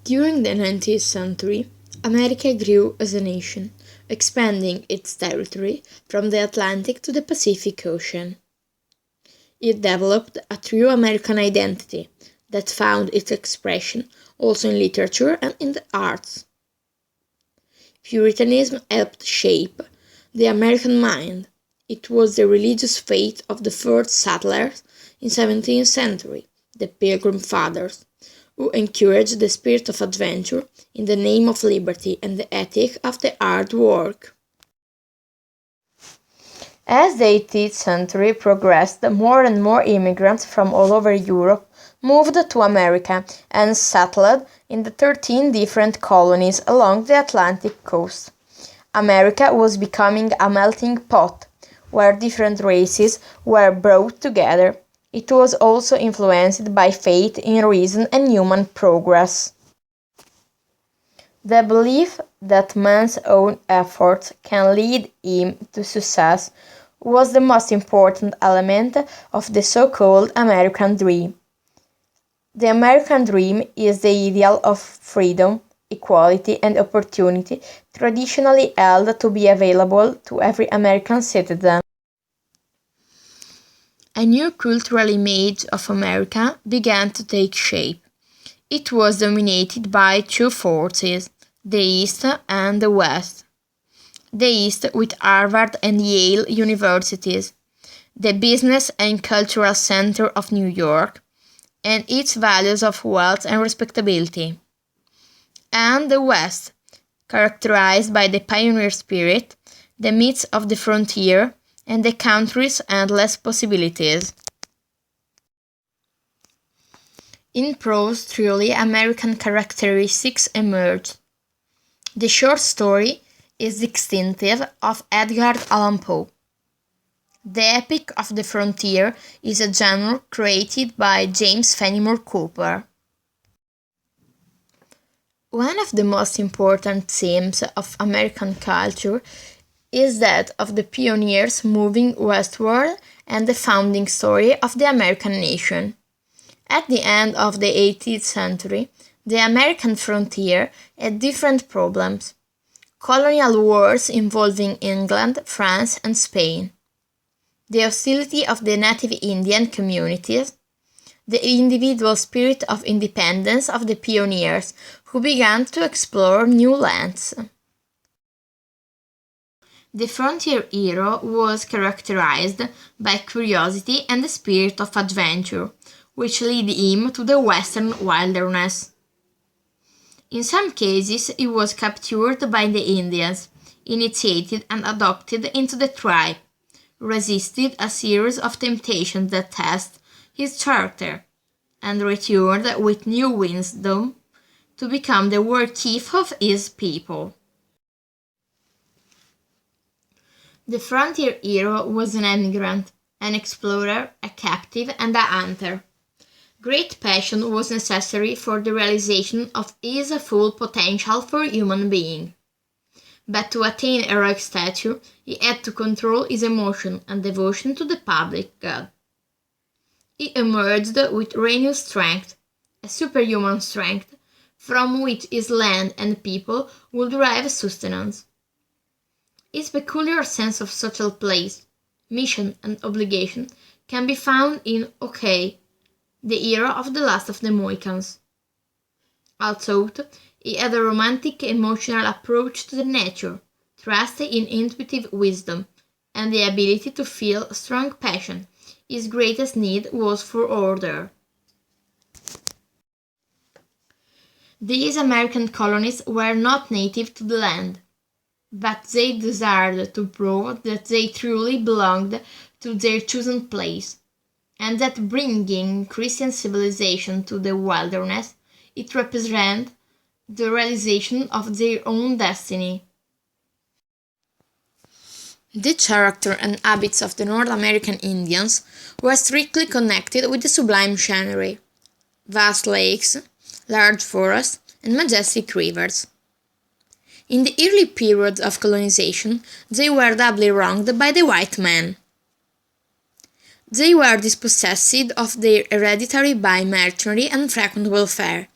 During the 19th century, America grew as a nation, expanding its territory from the Atlantic to the Pacific Ocean. It developed a true American identity that found its expression also in literature and in the arts. Puritanism helped shape the American mind. It was the religious faith of the first settlers in the 17th century, the Pilgrim Fathers, who encouraged the spirit of adventure in the name of liberty and the ethic of the hard work. As the 18th century progressed, more and more immigrants from all over Europe moved to America and settled in the 13 different colonies along the Atlantic coast. America was becoming a melting pot where different races were brought together. It was also influenced by faith in reason and human progress. The belief that man's own efforts can lead him to success was the most important element of the so-called American dream. The American dream is the ideal of freedom, equality, and opportunity traditionally held to be available to every American citizen. A new cultural image of America began to take shape. It was dominated by two forces, the East and the West. The East with Harvard and Yale universities, the business and cultural center of New York, and its values of wealth and respectability. And the West, characterized by the pioneer spirit, the myths of the frontier, and the country's endless possibilities. In prose, truly American characteristics emerged. The short story is distinctive of Edgar Allan Poe. The epic of the frontier is a genre created by James Fenimore Cooper. One of the most important themes of American culture is that of the pioneers moving westward and the founding story of the American nation. At the end of the 18th century, the American frontier had different problems. Colonial wars involving England, France, and Spain, the hostility of the native Indian communities, the individual spirit of independence of the pioneers who began to explore new lands. The frontier era was characterized by curiosity and the spirit of adventure, which led him to the western wilderness. In some cases, he was captured by the Indians, initiated and adopted into the tribe, resisted a series of temptations that tested his character, and returned with new wisdom to become the war chief of his people. The frontier hero was an emigrant, an explorer, a captive, and a hunter. Great passion was necessary for the realization of his full potential for human being. But to attain heroic stature, he had to control his emotion and devotion to the public good. He emerged with renewed strength, a superhuman strength, from which his land and people would derive sustenance. His peculiar sense of social place, mission, and obligation can be found in OK, the era of the last of the Mohicans. Also, he had a romantic emotional approach to the nature, trust in intuitive wisdom, and the ability to feel strong passion. His greatest need was for order. These American colonies were not native to the land, but they desired to prove that they truly belonged to their chosen place, and that bringing Christian civilization to the wilderness, it represented the realization of their own destiny. The character and habits of the North American Indians were strictly connected with the sublime scenery, vast lakes, large forests, and majestic rivers. In the early periods of colonization, they were doubly wronged by the white man. They were dispossessed of their hereditary by mercenary and frequent welfare,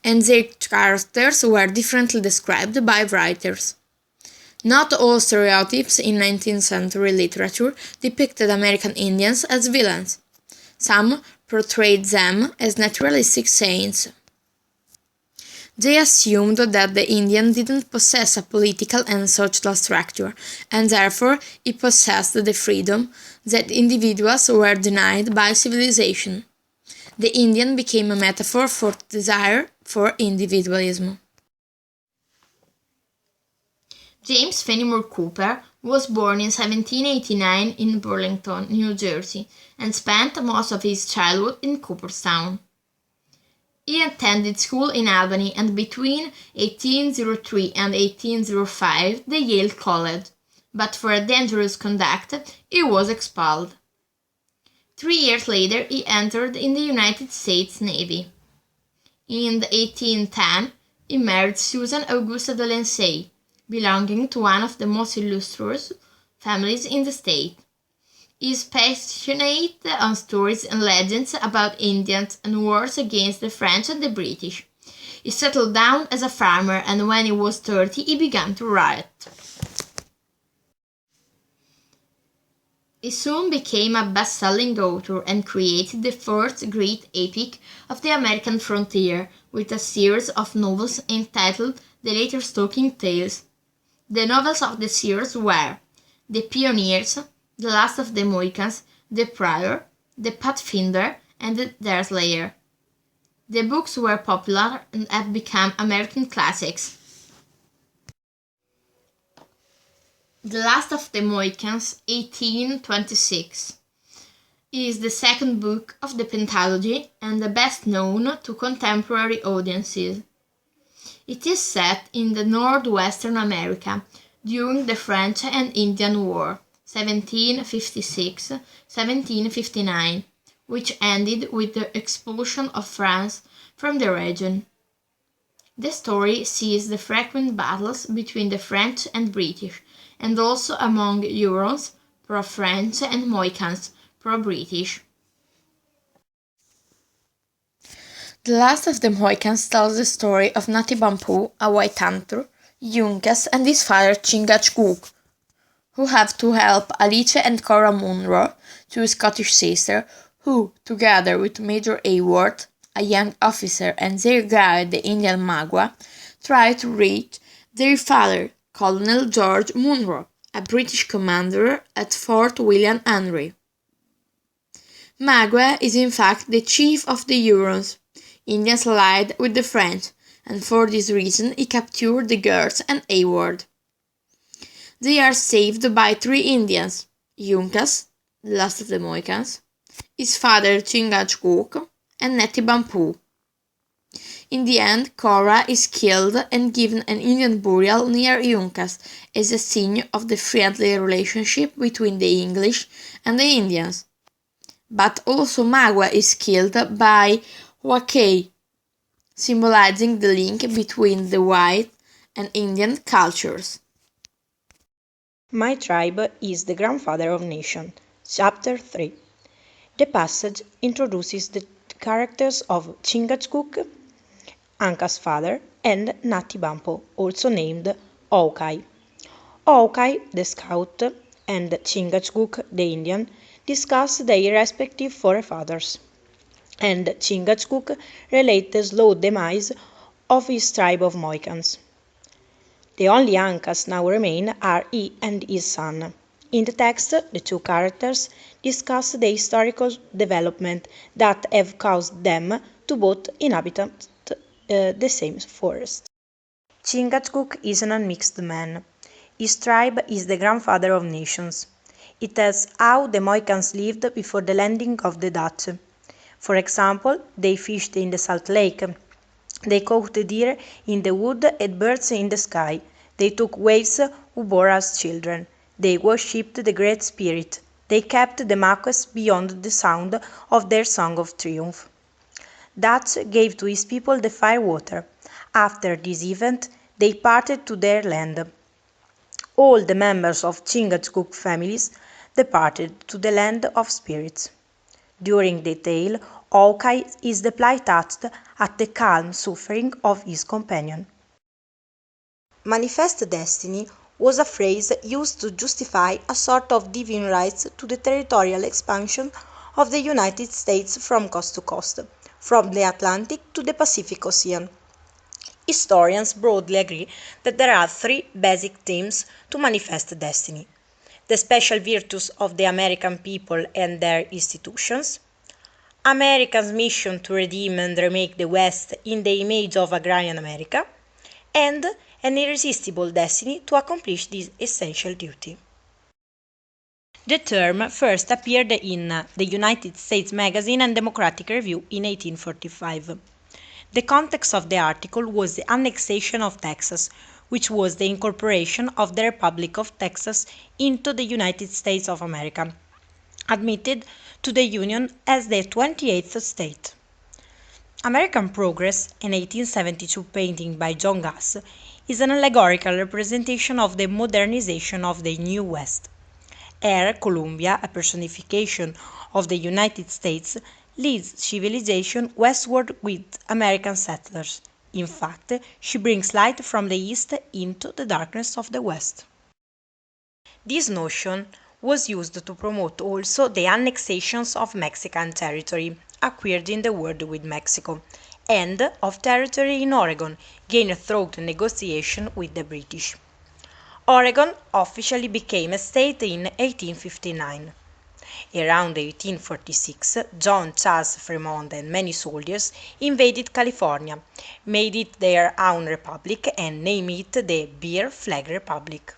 and their characters were differently described by writers. Not all stereotypes in 19th century literature depicted American Indians as villains. Some portrayed them as naturalistic saints. They assumed that the Indian didn't possess a political and social structure, and therefore it possessed the freedom that individuals were denied by civilization. The Indian became a metaphor for desire for individualism. James Fenimore Cooper was born in 1789 in Burlington, New Jersey, and spent most of his childhood in Cooperstown. He attended school in Albany and between 1803 and 1805 the Yale College, but for dangerous conduct he was expelled. 3 years later he entered in the United States Navy. In 1810 he married Susan Augusta de Lancey, belonging to one of the most illustrious families in the state. He is passionate on stories and legends about Indians and wars against the French and the British. He settled down as a farmer, and when he was 30 he began to write. He soon became a best-selling author and created the first great epic of the American frontier with a series of novels entitled The Later Stalking Tales. The novels of the series were The Pioneers, The Last of the Mohicans, The Prior, The Pathfinder, and The Deerslayer. The books were popular and have become American classics. The Last of the Mohicans, 1826, is the second book of the Pentalogy and the best known to contemporary audiences. It is set in the northwestern America during the French and Indian War, 1756-1759, which ended with the expulsion of France from the region. The story sees the frequent battles between the French and British, and also among Hurons, pro-French, and Mohicans, pro-British. The Last of the Mohicans tells the story of Natibampu, a white hunter, Uncas, and his father Chingachgook, who have to help Alice and Cora Munro, two Scottish sisters, who, together with Major Hayward, a young officer, and their guide, the Indian Magua, try to reach their father, Colonel George Munro, a British commander at Fort William Henry. Magua is in fact the chief of the Hurons, Indians allied with the French, and for this reason he captured the girls and Hayward. They are saved by 3 Indians, Uncas, the last of the Mohicans, his father Chingachgook, and Natibampu. In the end, Cora is killed and given an Indian burial near Uncas as a sign of the friendly relationship between the English and the Indians. But also Magua is killed by Wakei, symbolizing the link between the white and Indian cultures. My tribe is the grandfather of nation. Chapter 3. The passage introduces the characters of Chingachgook, Anka's father, and Natibampo, also named Hawkeye. Hawkeye, the scout, and Chingachgook, the Indian, discuss their respective forefathers, and Chingachgook relates the slow demise of his tribe of Mohicans. The only Ankas now remain are he and his son. In the text, the two characters discuss the historical development that have caused them to both inhabit the same forest. Chingachgook is an unmixed man. His tribe is the grandfather of nations. It tells how the Mohicans lived before the landing of the Dutch. For example, they fished in the Salt Lake. They caught deer in the wood and birds in the sky. They took wives who bore us children. They worshipped the Great Spirit. They kept the Maquas beyond the sound of their song of triumph. Dutch gave to his people the fire water. After this event, they parted to their land. All the members of Chingachgook families departed to the land of spirits. During the tale, Hawkeye is deeply touched at the calm suffering of his companion. Manifest destiny was a phrase used to justify a sort of divine rights to the territorial expansion of the United States from coast to coast, from the Atlantic to the Pacific Ocean. Historians broadly agree that there are three basic themes to manifest destiny: the special virtues of the American people and their institutions, America's mission to redeem and remake the West in the image of agrarian America, and an irresistible destiny to accomplish this essential duty. The term first appeared in the United States Magazine and Democratic Review in 1845. The context of the article was the annexation of Texas, which was the incorporation of the Republic of Texas into the United States of America, admitted to the Union as the 28th state. American Progress, an 1872 painting by John Guss, is an allegorical representation of the modernization of the New West. Here, Columbia, a personification of the United States, leads civilization westward with American settlers. In fact, she brings light from the east into the darkness of the west. This notion was used to promote also the annexations of Mexican territory acquired in the war with Mexico, and of territory in Oregon gained through the negotiation with the British. Oregon officially became a state in 1859. Around 1846, John Charles Fremont and many soldiers invaded California, made it their own republic, and named it the Bear Flag Republic.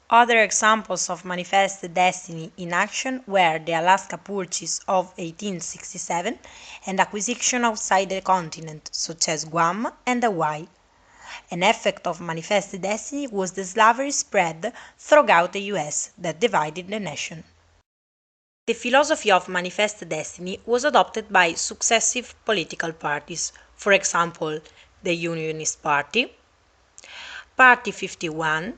Other examples of manifest destiny in action were the Alaska Purchase of 1867 and acquisition outside the continent, such as Guam and Hawaii. An effect of manifest destiny was the slavery spread throughout the US that divided the nation. The philosophy of manifest destiny was adopted by successive political parties, for example, the Unionist Party, Party 51,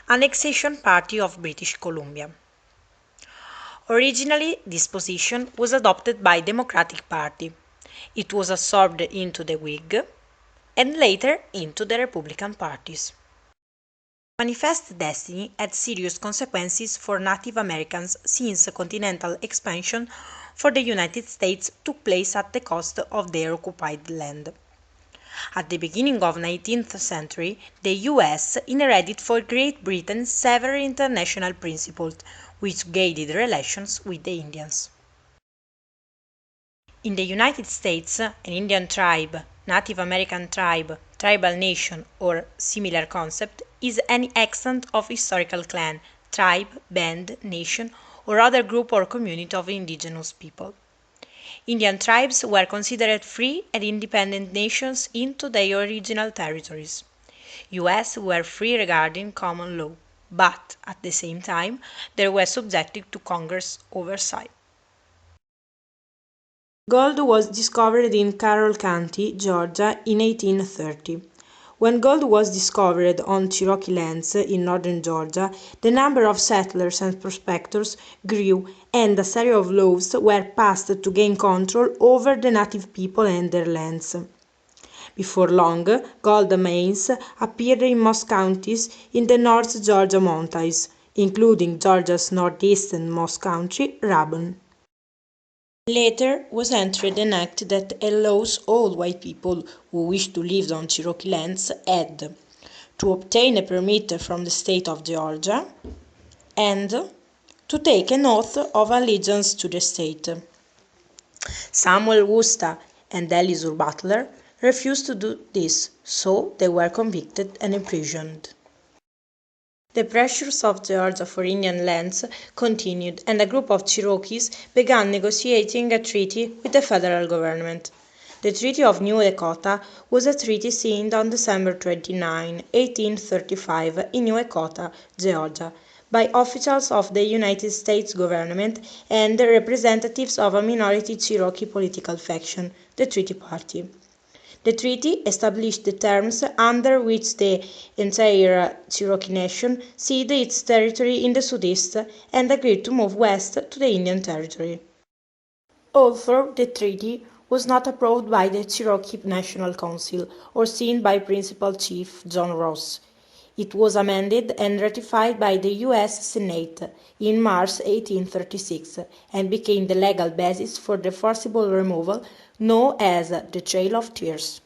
Annexation Party of British Columbia. Originally, this position was adopted by Democratic Party. It was absorbed into the Whig and later into the Republican parties. Manifest destiny had serious consequences for Native Americans since continental expansion for the United States took place at the cost of their occupied land. At the beginning of the 19th century, the US inherited for Great Britain several international principles which guided relations with the Indians. In the United States, an Indian tribe, Native American tribe, tribal nation, or similar concept is any extent of historical clan, tribe, band, nation, or other group or community of indigenous people. Indian tribes were considered free and independent nations into their original territories. US were free regarding common law, but at the same time they were subjected to Congress oversight. Gold was discovered in Carroll County, Georgia in 1830. When gold was discovered on Cherokee lands in northern Georgia, the number of settlers and prospectors grew and a series of laws were passed to gain control over the native people and their lands. Before long, gold mines appeared in most counties in the North Georgia mountains, including Georgia's northeasternmost county, Rabun. Later was entered an act that allows all white people who wish to live on Cherokee lands had to obtain a permit from the state of Georgia and to take an oath of allegiance to the state. Samuel Worcester and Elizur Butler refused to do this, so they were convicted and imprisoned. The pressures of Georgia for Indian lands continued, and a group of Cherokees began negotiating a treaty with the federal government. The Treaty of New Dakota was a treaty signed on December 29, 1835, in New Dakota, Georgia, by officials of the United States government and the representatives of a minority Cherokee political faction, the Treaty Party. The treaty established the terms under which the entire Cherokee Nation ceded its territory in the southeast and agreed to move west to the Indian Territory. Although the treaty was not approved by the Cherokee National Council or signed by Principal Chief John Ross, it was amended and ratified by the U.S. Senate in March 1836 and became the legal basis for the forcible removal known as the Trail of Tears.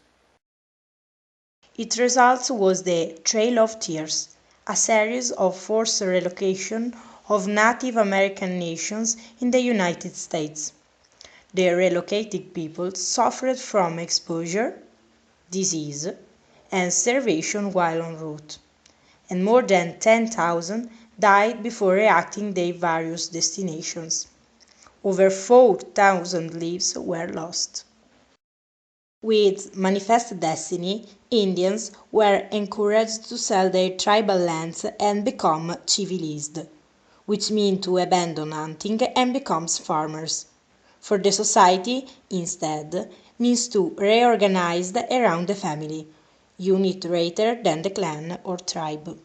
Its result was the Trail of Tears, a series of forced relocation of Native American nations in the United States. The relocated people suffered from exposure, disease, and starvation while en route, and more than 10,000 died before reaching their various destinations. Over 4,000 lives were lost. With Manifest Destiny, Indians were encouraged to sell their tribal lands and become civilized, which means to abandon hunting and become farmers. For the society, instead, means to reorganize around the family unit rather than the clan or tribe.